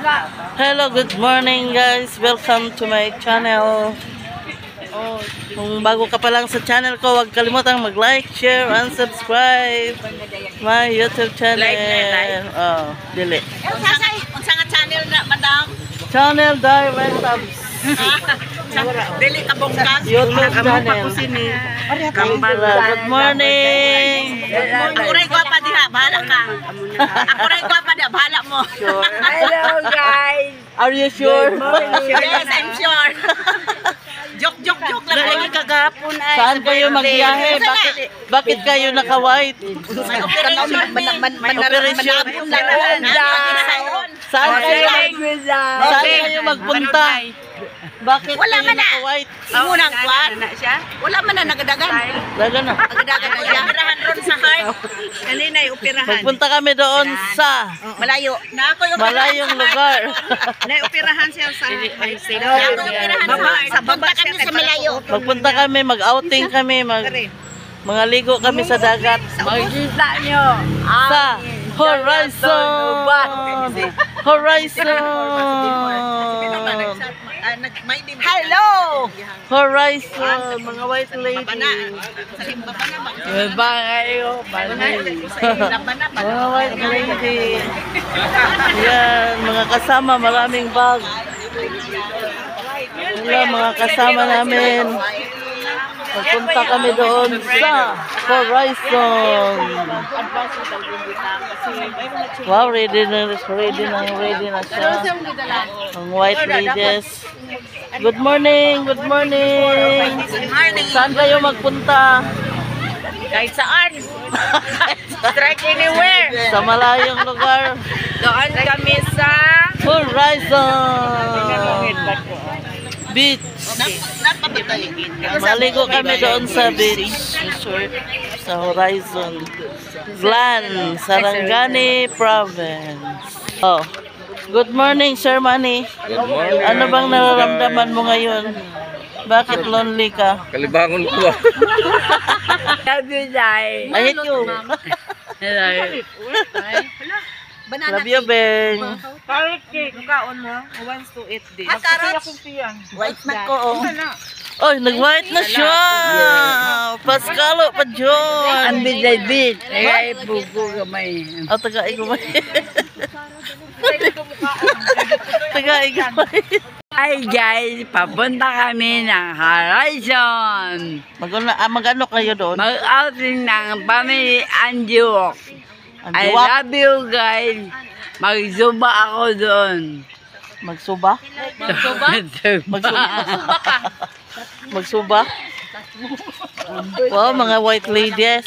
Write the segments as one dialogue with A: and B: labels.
A: Hello, good morning guys. Welcome to my channel. Kung bago ka pa lang sa channel ko, huwag kalimutang mag-like, share, and subscribe my YouTube channel. Oh, dili.
B: Unsa nga channel na, madam?
A: Channel Direct Tabs.
B: Dili ka bongkas.
A: YouTube channel. Good morning.
B: Ako rin gwapa diha, bahala ka. Ako rin gwapa diha, bahala mo.
C: Hello guys!
A: Are you sure?
B: Yes, I'm sure. Joke lang kayo kagapon ay.
A: Saan kayo magbiyahe? Bakit kayo naka-white?
B: May operation.
A: Operation.
B: Saan
A: Saan kayo magpunta? Bakit
B: Wala
A: kayo
B: man na.
A: naka-white?
B: Munang kwan. Wala man na nagadagan.
A: Lalo na.
B: Nagadagan na siya. Operahan ron sa heart. Kanina ay operahan.
A: Magpunta kami doon sa
B: Malayo. Na ako yung
A: malayong lugar.
B: operahan siya sa sa baba kami sa malayo.
A: Magpunta kami, mag-outing kami, mga ligo kami sa dagat.
C: Makikita nyo!
A: Sa Horizon! Horizon!
B: Hello!
A: Horizon! Mga white ladies.
C: Iba kayo,
A: Mga white ladies. Yan, mga kasama, maraming bag. Yan, mga kasama namin. Magpunta kami doon sa Horizon. Wow, ready na siya. Ang white ladies. Good morning, good morning. Saan kayo magpunta?
B: Kahit saan. Strike anywhere.
A: Sa malayong lugar.
B: Doon kami sa
A: Horizon Beach. Maligo kami doon sa beach resort sa Horizon Glan, Sarangani Province. Oh, good morning, Sir Manny.
D: Good morning.
A: Ano bang nararamdaman mo ngayon? Bakit lonely ka?
D: Kalibangon ko ba?
C: Love you, Dai.
A: I hate you. Love you, Ben.
B: carrot cake. Mukaon mo, who wants to eat this? Carrots.
A: White na ko. Oh, nag-white na siya. Paskalo pa dyan.
C: Ang biday-bid. Ay, buko gamay.
A: Oh, taga-igumay. Taga-igumay.
C: Ay guys, papunta kami ng Horizon.
A: Mag-ano kayo doon?
C: Mag-outing ng family Anjiwok.
A: Ang
C: I
A: diwak.
C: love you guys. Magsuba ako doon.
A: Magsuba? Magsuba? Magsuba? Wow, mga white ladies.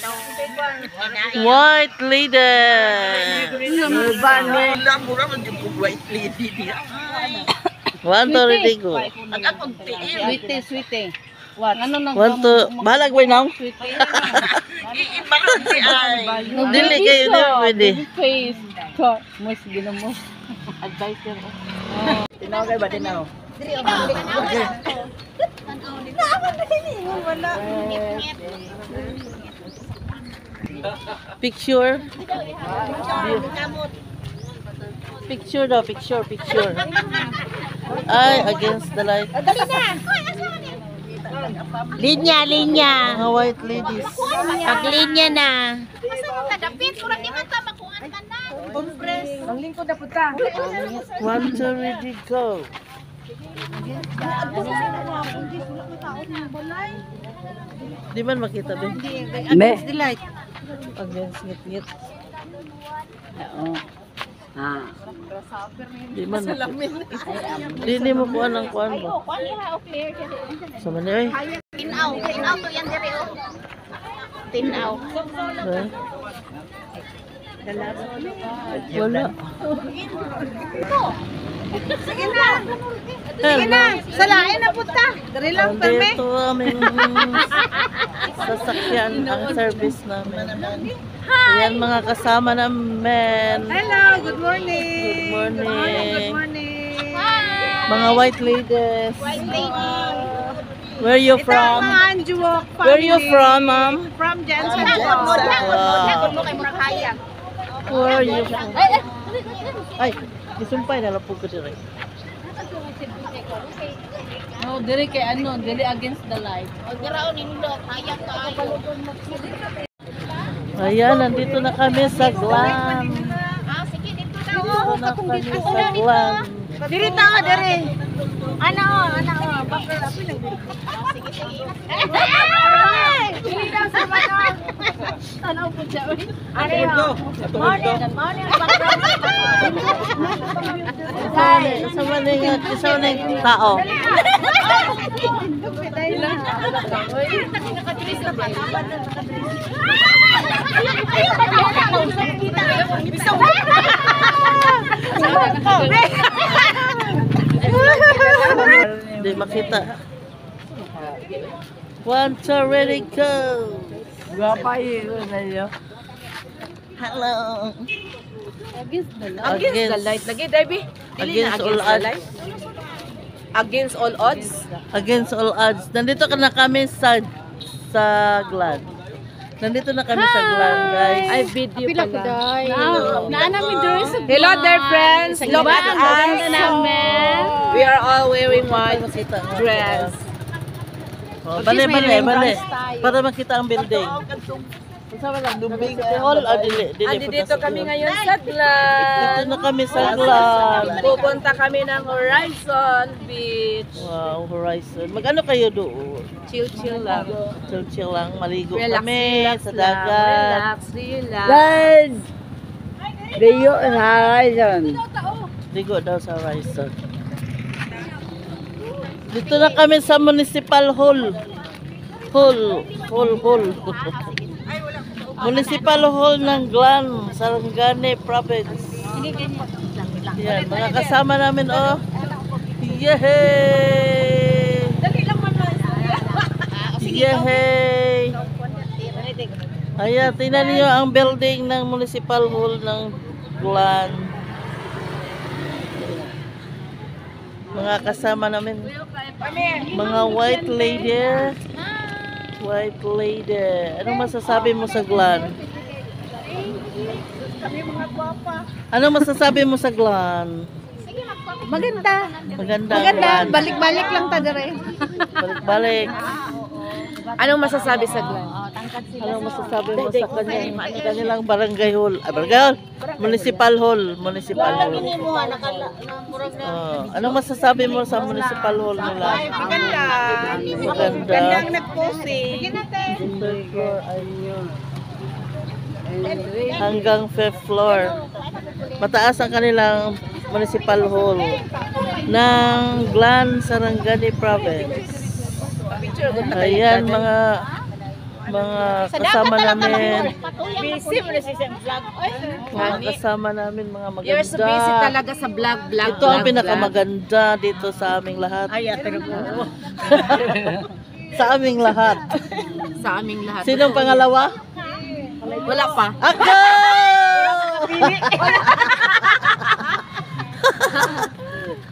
A: White ladies. One to ready go.
B: Sweetie.
A: One to, bahalag way now? Dili kayo di pwede.
C: Tinaw kayo ba? Tinaw.
A: Picture. Picture daw, picture. Ay, against the light.
B: Linya.
A: Mga white ladies.
B: Paglinya na.
C: Ang lingkod na punta.
A: One to ready go. Di man makita ba?
C: Against
B: the light.
A: Against ngit-ngit.
C: Oo. Ah.
A: Di man makita. Di mo kuha ng kuhan ba? Sa mani ay.
B: Tinaw to yan dire oh. Tinaw.
A: Eh? Wala. Sige na.
B: Salain na punta. Dari lang kami.
A: Dito aming sasakyan ang service namin. Yan mga kasama namin.
B: Hello, good morning.
A: Good morning.
B: Hi.
A: Mga white ladies. Where you from?
B: Anjuwok
A: Where you from, ma'am?
B: From Jensen.
A: Wow. Where are you? Ay, isumpay na lapog ko dire.
C: No, dili kay ano, dili against the light.
A: Ayan, nandito na kami sa Glam. Dito na kami sa Glam.
B: Diri ta diri. Ano? Bakit ako lang diri? Sige. Dili daw sa banon. Tanaw po siya. Morning.
A: Sa maning tao. Hindi makita. One, two, ready, go!
C: Gapa yun na niyo.
A: Hello!
C: Against the light.
B: Against the light lagi, Debbie.
A: Against all odds.
B: Against all odds.
A: Against all odds. Nandito ka na kami sa Glan. Nandito na kami sa Glan, guys.
B: Ay, video pala.
C: Naanamin doon sa
B: Hello there, friends. Look at us.
C: namin.
B: We are all wearing white
A: Makita nga.
B: dress.
A: Oh, bale. Para makita ang building. Kasama lang, Dumbing Hall. Dili.
B: Dito kami ngayon sa Glan.
A: Dito na kami sa Glan.
B: Pupunta kami ng Horizon Beach.
A: Wow, Horizon. Mag-ano kayo doon?
B: Chill lang.
A: Chill lang. Maligo
B: Relax,
A: kami
B: relax
A: sa
B: lang.
A: dagat.
B: Relax.
C: Guys! Layo ang horizon.
A: Ligo daw sa Horizon. Dito na kami sa Municipal Hall. Hall. Municipal Hall ng Glan, Sarangani Province. Yan, mga kasama namin, oh. Yehey! Yehey! Ayan, tingnan niyo ang building ng Municipal Hall ng Glan. Mga kasama namin. Mga white lady. White lady. Anong masasabi mo sa Glan? Anong masasabi mo sa Glan?
B: Maganda.
A: Maganda. Glan.
B: Balik-balik lang ta dire.
A: Balik-balik.
B: Anong masasabi sa Glan?
A: Anong masasabi mo sa kanilang barangay hall? Barangay hall? Municipal hall. Municipal hall. Anong masasabi mo sa municipal hall nila?
B: Maganda.
A: Maganda.
B: Gandang nag-posing.
A: Hanggang 5th floor. Mataas ang kanilang municipal hall ng Glan, Sarangani Province. Ayan mga kasama namin.
B: Busy mo na si Sam Vlog.
A: Mga kasama namin mga maganda.
B: You're so busy talaga sa vlog.
A: Ito ang pinakamaganda dito sa aming lahat.
B: Ay, pero po.
A: Sa aming lahat.
B: Sa aming lahat.
A: Sinong pangalawa?
B: Wala pa.
A: Ako!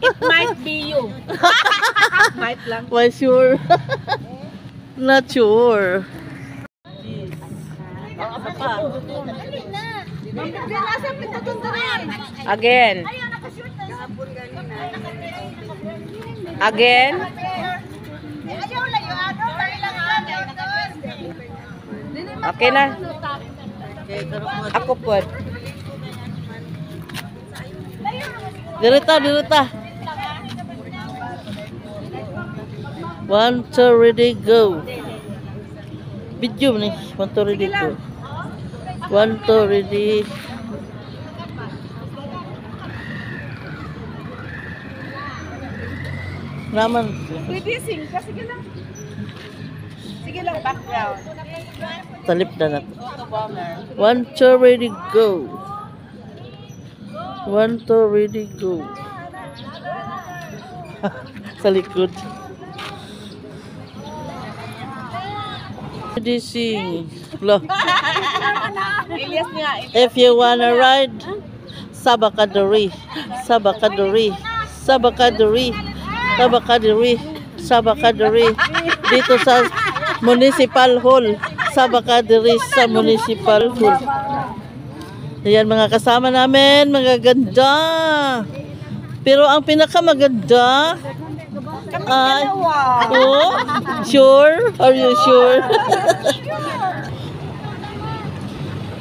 B: It might be you. Might lang.
A: Why sure? Not sure.
B: Again. Again. Okay na. Ako po.
A: Direta. 1, 2, ready, go. Video nih. 1, 2, ready, go. 1, 2, ready. Naman.
B: Pwede sing ka. Sige lang. Sige lang, background.
A: Talip na natin. 1, 2, ready, go. 1, 2, ready, go. Sa likod. Ready, sing. Lo.
B: Elias nga.
A: If you wanna ride, Sabakadori. Dito sa Municipal Hall. Sabakadori sa Municipal Hall. Ayan mga kasama namin, mga ganda. Pero ang pinakamaganda ay, oh, sure? Are you sure?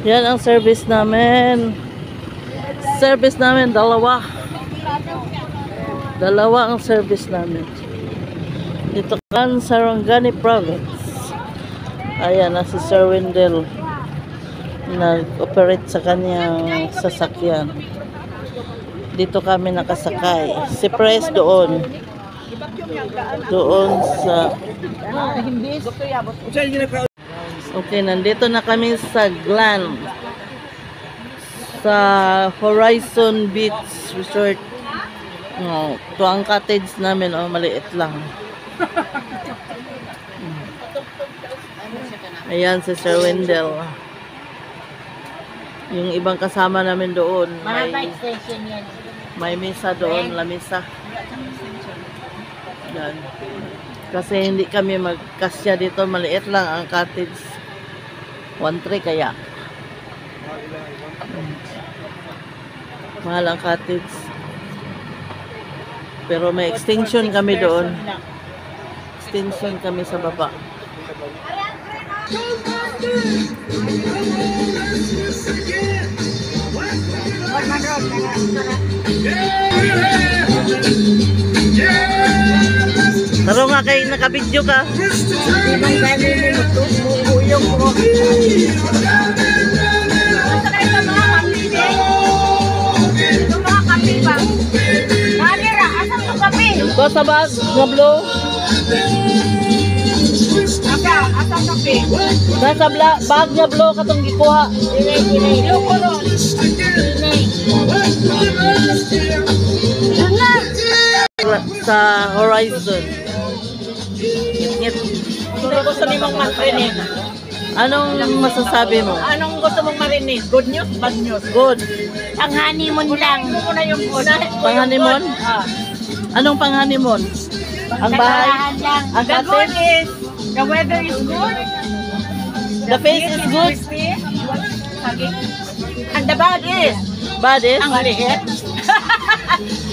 A: Yan ang service namin. Service namin, dalawa. Dalawa ang service namin. Dito kan Sarangani Province. Ayan na si Sir Wendell. Nag-operate sa kanyang sasakyan. Dito kami nakasakay. Si Pres doon. Doon sa... Okay, nandito na kami sa Glan. Sa Horizon Beach Resort. Oh, ito ang cottage namin. Oh, maliit lang. Ayan si Sir Wendell. Yung ibang kasama namin doon. May misa doon, lamisa. Yan. Kasi hindi kami magkasya dito. Maliit lang ang cottage. 1-3 kaya. Mahal ang cottage. Pero may extension kami doon. Extension kami sa baba. Taro nga kay nakabidyo ka.
B: Ibang gani mo ito, buyong mo. Basta kayo sa mga kapi, yung mga kapi ba? Kalira, asan yung kapi?
A: Ko sa bag, nga blue.
B: Asan kapi?
A: Nasa bag nga blue katong gikuha.
B: Inay, loko no.
A: Sa Horizon. Ngit.
B: Ano gusto nimong marinig?
A: Anong masasabi mo?
B: Anong gusto mong marinig? Good news, bad news?
A: Good.
B: Ang honeymoon lang. Muna yung una.
A: Pang-honeymoon? Anong pang-honeymoon? Ang bahay? Ang
B: The good
A: cottage?
B: is, the weather is good.
A: The face is good?
B: And the bad is,
A: Bad is?
B: ang liit.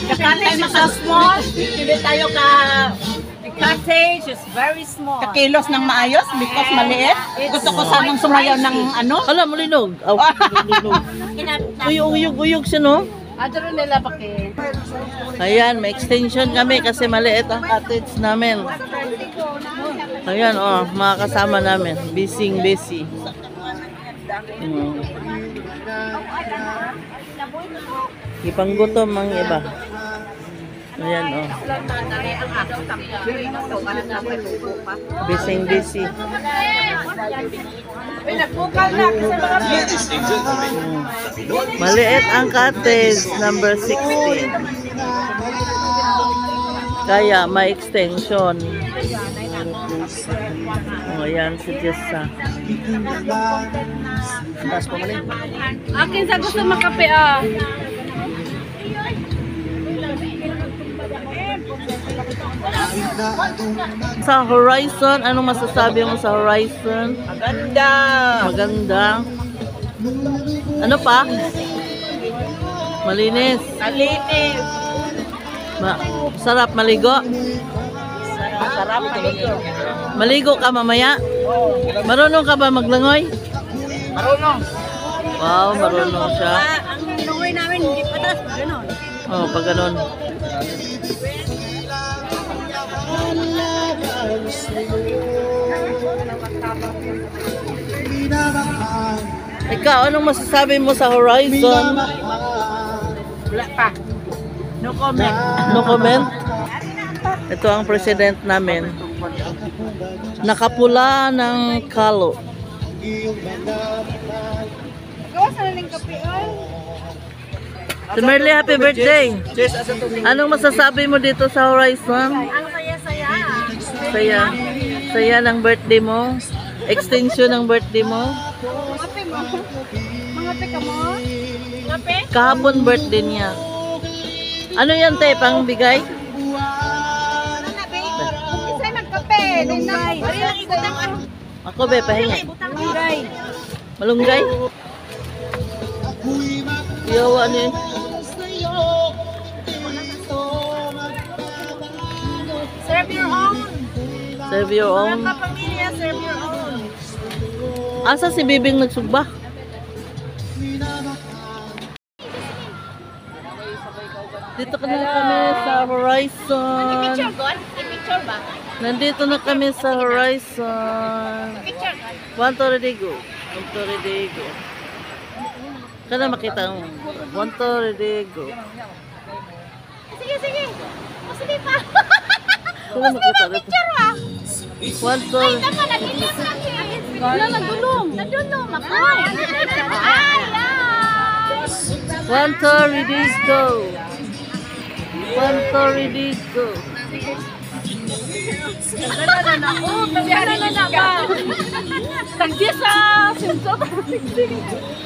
B: The cottage is so small. Hindi tayo the cottage is very small. Kakilos ng maayos because maliit. Gusto ko sanang sumayaw ng ano.
A: Ala, malinog. Aw, malinog. Uyog siya, no?
B: Adoro nila paki.
A: Ayan, may extension kami kasi maliit ang cottage namin. Ayan, oh, mga kasama namin. Busy. Ipanggutom ang iba. Ayan, oh. Busy. Maliit ang cottage, number 16. Kaya may extension. Oh, ayan si Jessa.
B: Akin sa gusto makape ah.
A: Sa Horizon, anong masasabi mo sa Horizon? Maganda. Ano pa? Malinis. Sarap maligo.
B: Sarap maligo.
A: Maligo ka mamaya? Marunong ka ba maglangoy?
B: Marunong.
A: Wow, marunong siya.
B: Ang langoy namin hindi patas, gano'n.
A: Oh, pag ganun. Ikaw, anong masasabi mo sa Horizon?
B: Wala pa. No comment.
A: No comment? Ito ang president namin. Nakapula ng kalo.
B: Gawa sa naling kape, ay.
A: Si Merly, happy birthday! Anong masasabi mo dito sa Horizon?
B: Ang saya-saya.
A: Saya ng birthday mo? Extension ng birthday mo?
B: Kape mo? Mga pe ka mo? Kape?
A: Kahapon birthday niya. Ano yan, te? Pang bigay?
B: Isa'y magkape. Dinay. Ari lang ibutang ano.
A: Ako, be, pahinga.
B: Ibutang malunggay.
A: Malunggay? Yawa ni.
B: Serve your own.
A: Serve your own.
B: Mga kapamilya, serve your own.
A: Asa si Bibing nagsugba? Dito ka na kami sa Horizon.
B: Picture God? Picture ba?
A: Nandito na kami sa Horizon.
B: Picture God?
A: One Torredigo. One Torredigo. Kana makita mo. One Torredigo.
B: Sige, sige. O, sige pa.
A: Kana makita dito.
B: Picture ba?
A: One
B: Ay,
A: Torredigo.
B: tama, nag-ilang natin. Wala, nagdulong. Nagdulong. Ay, ay,
A: One Torredigo. One Torredigo.
B: Nagdala na ako. Nagdala na ba? Tagdi sa simso.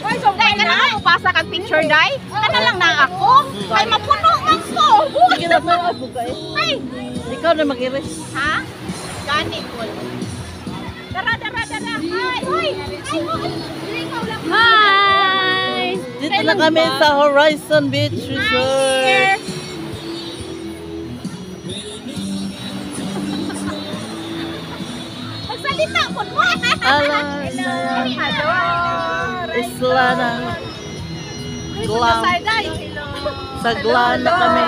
B: Ay, so kaya ka na ako pasa kag picture, day? Kana lang na ako. Ay, mapuno man ko.
A: Sige na ba ako kay?
B: Ay,
A: Ikaw na mag-iris.
B: ha? Gani ko. Dara, dara, dara. Ay, ay, ay. Hi!
A: Dito na kami sa Horizon Beach Resort.
B: Magsalita po mo.
A: Hello.
B: Hello.
A: Isla ng Glam.
B: Day.
A: Sa Glam na kami.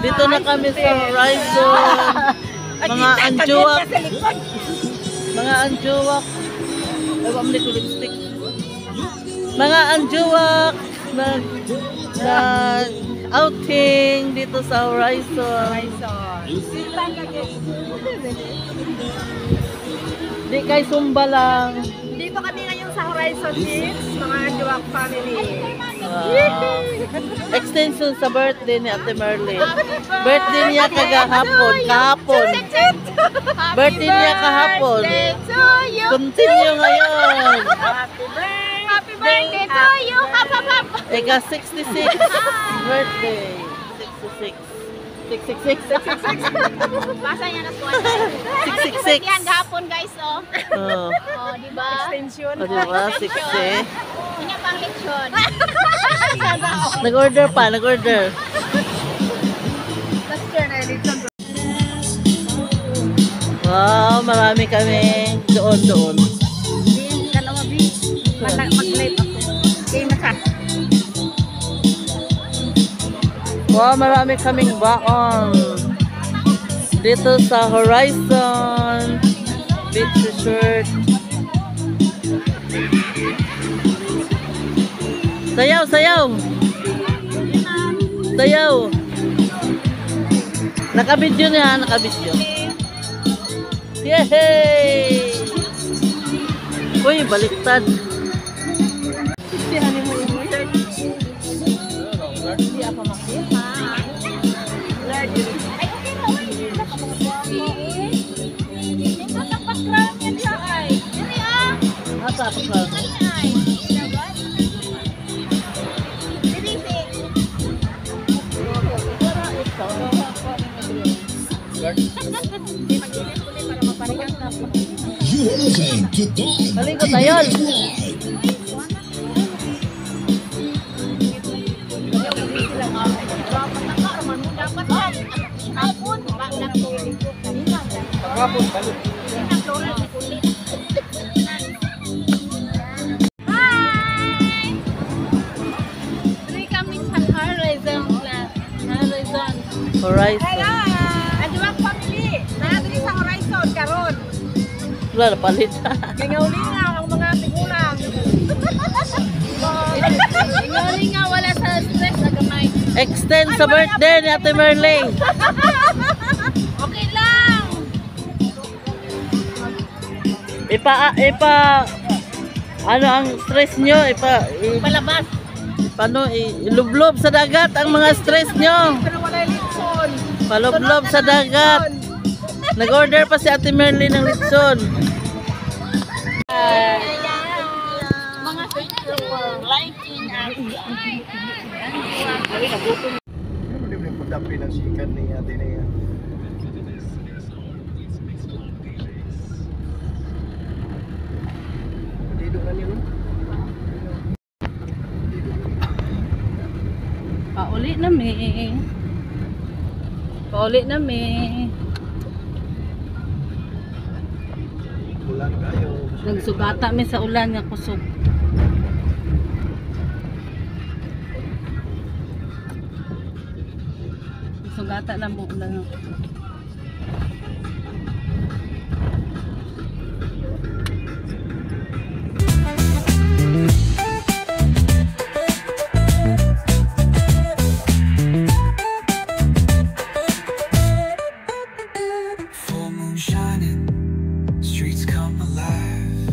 A: Dito na kami sa Horizon. Mga anjuwak. Mga anjuwak. Ay, wamli ko lipstick. Mga anjuwak na outing dito sa Horizon. Di kay Sumba lang.
B: Dito kami ngayon sa Horizon Beach, mga Duwak family.
A: Extension sa birthday ni Ate Merle. Birthday niya kahapon. Birthday niya kahapon.
B: to you.
A: Continue ngayon.
B: Happy birthday to you. Hap.
A: Ika 66 birthday. 66. 666.
B: Basa niya na po.
A: 666.
B: Yan gahapon guys, oh.
A: Oh.
B: Oh, di ba? Extension.
A: O diba? 60.
B: Kunya pang leksyon.
A: Nag-order pa, nag-order. Wow, marami kami doon.
B: Kalawa beach. Mag-live ako. Kaya na ka.
A: Wow, marami kaming baon. Dito sa Horizon Beach Resort. Sayaw, sayaw! Sayaw! Nakabidyo niya, nakabidyo. Yay! Uy, baliktad.
B: Hindi ako makita. Ay, okay na. Uy, nakapagpapag mo eh. Ito na background yan siya ay. Dili ah.
A: Asa pa ka?
B: Dili ay. Dili si. Hindi mag-ilis ko para maparigan ka.
D: You are listening to Dawn.
A: Maling ko tayo.
B: Dapat yan. Hapon, bakit tulog ko kanina.
A: Hapon, balik.
B: Hi! Dili kami sa Horizon Class. Horizon.
A: Horizon.
B: Aduak family. Dili sa Horizon karon.
A: Wala na palit.
B: Lingaw-lingaw ang mga tigulang. Lingaw-lingaw wala sa stress na gamay.
A: Extend sa birthday ni Ate Merle.
B: Okay lang.
A: Ano ang stress nyo?
B: Palabas.
A: Paano, ilublob sa dagat ang mga stress nyo.
B: Pero wala litson.
A: Palublob sa dagat. Nag-order pa si Ate Merle ng litson.
B: Mga picture for liking us.
E: Ano din yung pagdapi ng sikat ni ate na yan? Dito ka niyo?
B: Pauli na mi. Pauli na mi.
E: Ulan kayo.
B: Nagsugata mi sa ulan nga kusog. Nagsugata na mo ulan.
F: Full moon shining, streets come alive.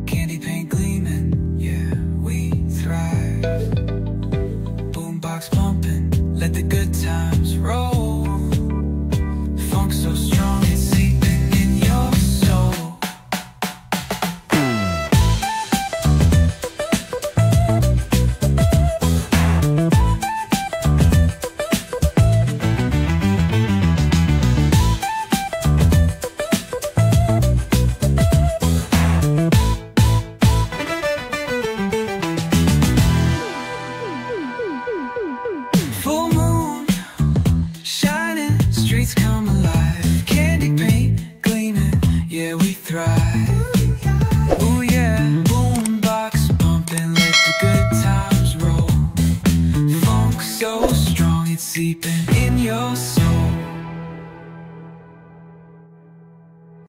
F: Candy paint gleaming, yeah, we thrive. Boombox pumping, let the good times roll. Funk so strong, it's seeping in your soul. Full moon, shining, streets come alive. Candy paint gleaming, yeah, we thrive. Ooh yeah, boombox pumping, let the good times roll. Funk so strong, it's seeping in your soul.